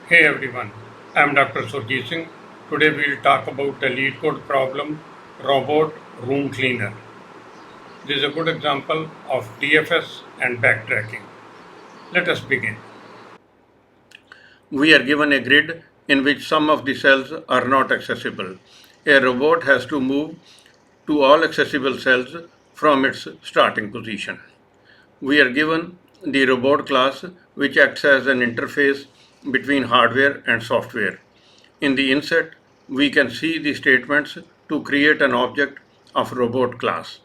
Hey everyone, I'm Dr. Surjit Singh. Today we'll talk about the Leetcode problem, robot room cleaner. This is a good example of DFS and backtracking. Let us begin. We are given a grid in which some of the cells are not accessible. A robot has to move to all accessible cells from its starting position. We are given the robot class, which acts as an interface between hardware and software. In the inset, we can see the statements to create an object of robot class.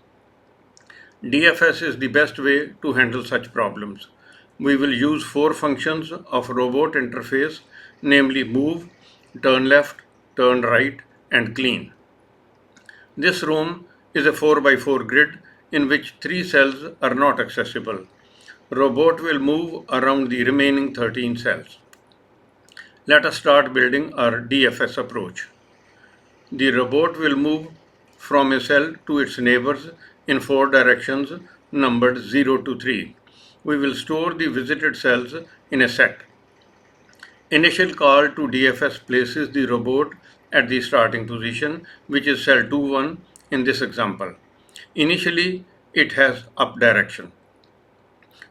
DFS is the best way to handle such problems. We will use four functions of robot interface, namely move, turn left, turn right, and clean. This room is a 4 by 4 grid in which three cells are not accessible. Robot will move around the remaining 13 cells. Let us start building our DFS approach. The robot will move from a cell to its neighbors in four directions numbered 0 to 3. We will store the visited cells in a set. Initial call to DFS places the robot at the starting position, which is cell 2-1 in this example. Initially, it has up direction.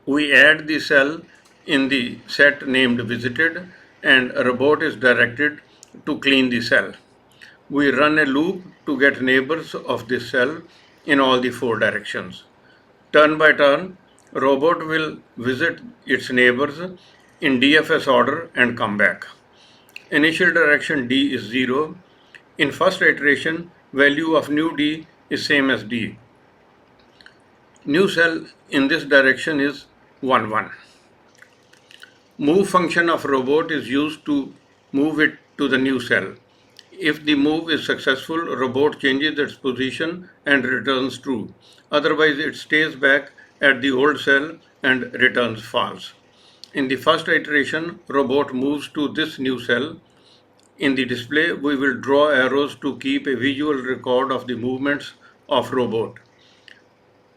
We add the cell in the set named visited, and a robot is directed to clean the cell. We run a loop to get neighbors of this cell in all the four directions. Turn by turn, robot will visit its neighbors in DFS order and come back. Initial direction D is 0. In first iteration, value of new D is same as D. New cell in this direction is 1, 1. Move function of robot is used to move it to the new cell. If the move is successful, robot changes its position and returns true. Otherwise, it stays back at the old cell and returns false. In the first iteration, robot moves to this new cell. In the display, we will draw arrows to keep a visual record of the movements of robot.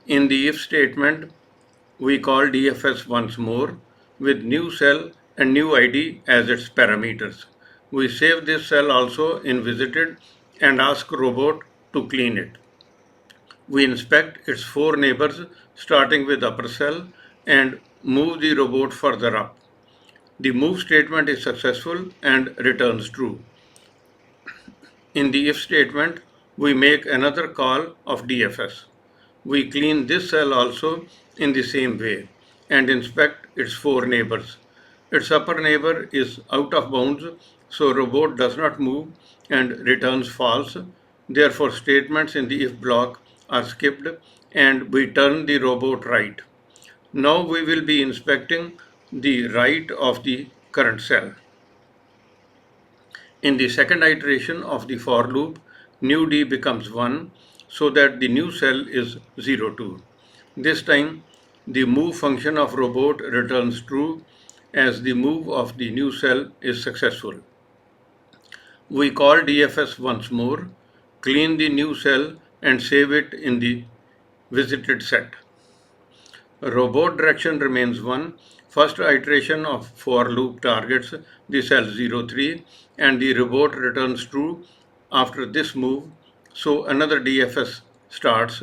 In the if statement, we call DFS once more with new cell and new ID as its parameters. We save this cell also in visited and ask robot to clean it. We inspect its four neighbors starting with upper cell and move the robot further up. The move statement is successful and returns true. In the if statement, we make another call of DFS. We clean this cell also in the same way and inspect its four neighbors. Its upper neighbor is out of bounds, so robot does not move and returns false. Therefore, statements in the if block are skipped and we turn the robot right. Now we will be inspecting the right of the current cell. In the second iteration of the for loop, new d becomes 1 so that the new cell is 0, 2. This time, the move function of robot returns true as the move of the new cell is successful. We call DFS once more, clean the new cell and save it in the visited set. Robot direction remains 1. First iteration of for loop targets the cell 0, 3 and the robot returns true after this move. So another DFS starts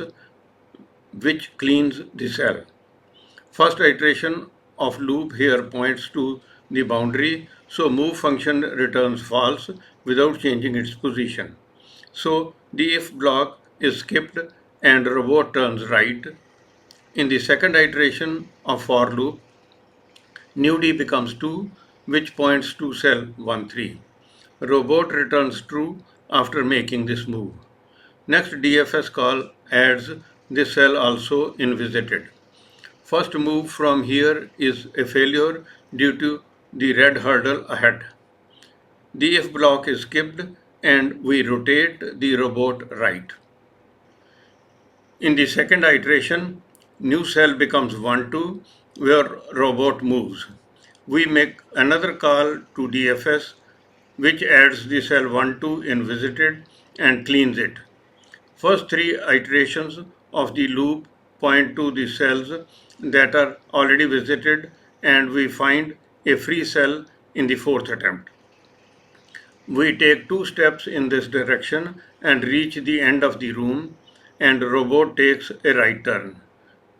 which cleans the cell. First iteration of loop here points to the boundary, so move function returns false without changing its position. So the if block is skipped and robot turns right. In the second iteration of for loop, new d becomes 2, which points to cell 1, 3. Robot returns true after making this move. Next DFS call adds this cell also in visited. First move from here is a failure due to the red hurdle ahead. The if block is skipped and we rotate the robot right. In the second iteration, new cell becomes 1, 2 where robot moves. We make another call to DFS which adds the cell 1, 2 in visited and cleans it. First three iterations of the loop point to the cells that are already visited and we find a free cell in the fourth attempt. We take 2 steps in this direction and reach the end of the room, and robot takes a right turn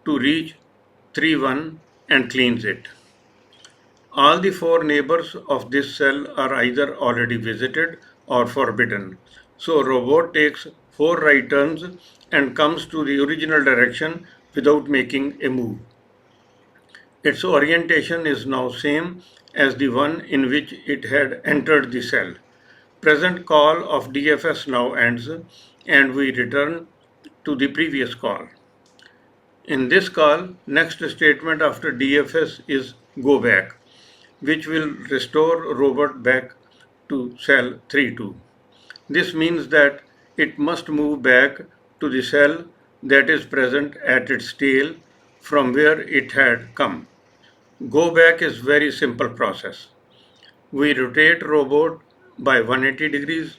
to reach 3-1 and cleans it. All the 4 neighbors of this cell are either already visited or forbidden. So robot takes 4 right turns and comes to the original direction without making a move. Its orientation is now same as the one in which it had entered the cell. Present call of DFS now ends and we return to the previous call. In this call, next statement after DFS is go back, which will restore robot back to cell 32. This means that it must move back to the cell that is present at its tail from where it had come. Go back is very simple process. We rotate robot by 180 degrees,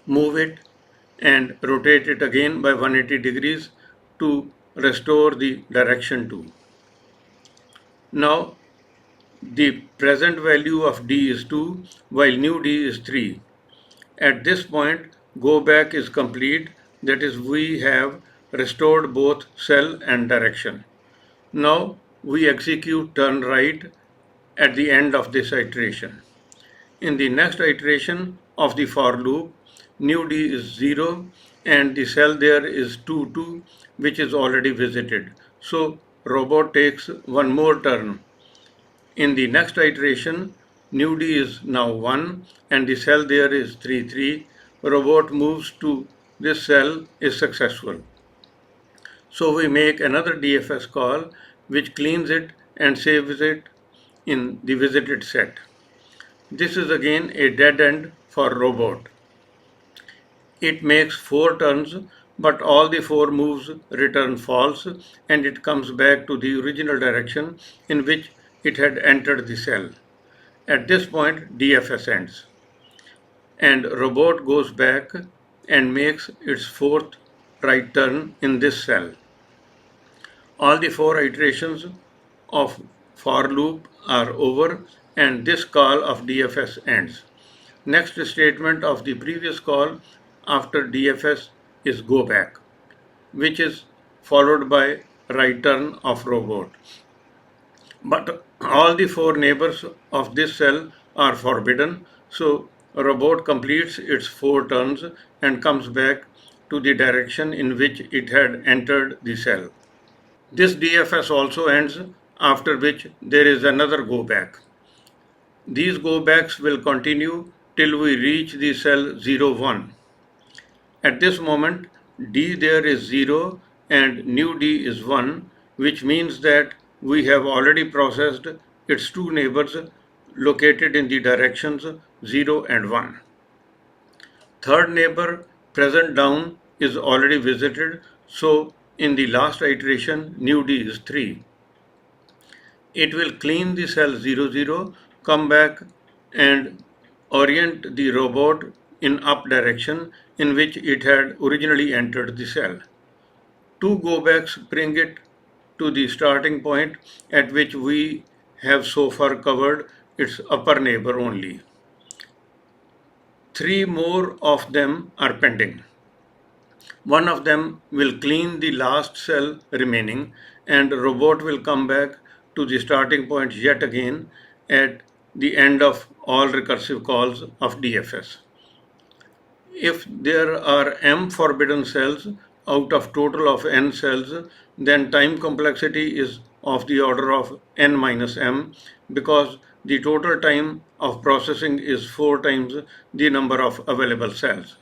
move it and rotate it again by 180 degrees to restore the direction to. Now the present value of D is 2 while new D is 3. At this point go back is complete, that is we have restored both cell and direction. Now we execute turn right at the end of this iteration. In the next iteration of the for loop, new D is 0 and the cell there is 2, 2 which is already visited. So robot takes one more turn. In the next iteration, new D is now 1 and the cell there is 3, 3. Robot moves to this cell is successful. So we make another DFS call which cleans it and saves it in the visited set. This is again a dead end for robot. It makes 4 turns but all the 4 moves return false and it comes back to the original direction in which it had entered the cell. At this point DFS ends and robot goes back and makes its 4th right turn in this cell. All the 4 iterations of for loop are over and this call of DFS ends. Next statement of the previous call after DFS is go back, which is followed by right turn of robot. But all the 4 neighbors of this cell are forbidden, so robot completes its 4 turns and comes back to the direction in which it had entered the cell. This DFS also ends, after which there is another go back. These go backs will continue till we reach the cell 0, 1. At this moment, D there is 0 and new D is 1, which means that we have already processed its 2 neighbors located in the directions 0 and 1. Third neighbor present down is already visited, so in the last iteration new D is 3. It will clean the cell 0, 0, come back and orient the robot in up direction in which it had originally entered the cell. 2 go backs bring it to the starting point at which we have so far covered its upper neighbor only. 3 more of them are pending. One of them will clean the last cell remaining and robot will come back to the starting point yet again at the end of all recursive calls of DFS. If there are m forbidden cells out of total of n cells, then time complexity is of the order of n minus m because the total time of processing is 4 times the number of available cells.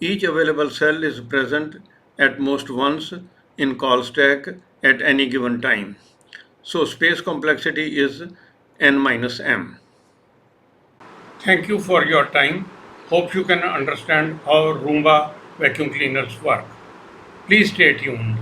Each available cell is present at most once in call stack at any given time. So space complexity is n minus m. Thank you for your time. Hope you can understand how Roomba vacuum cleaners work. Please stay tuned.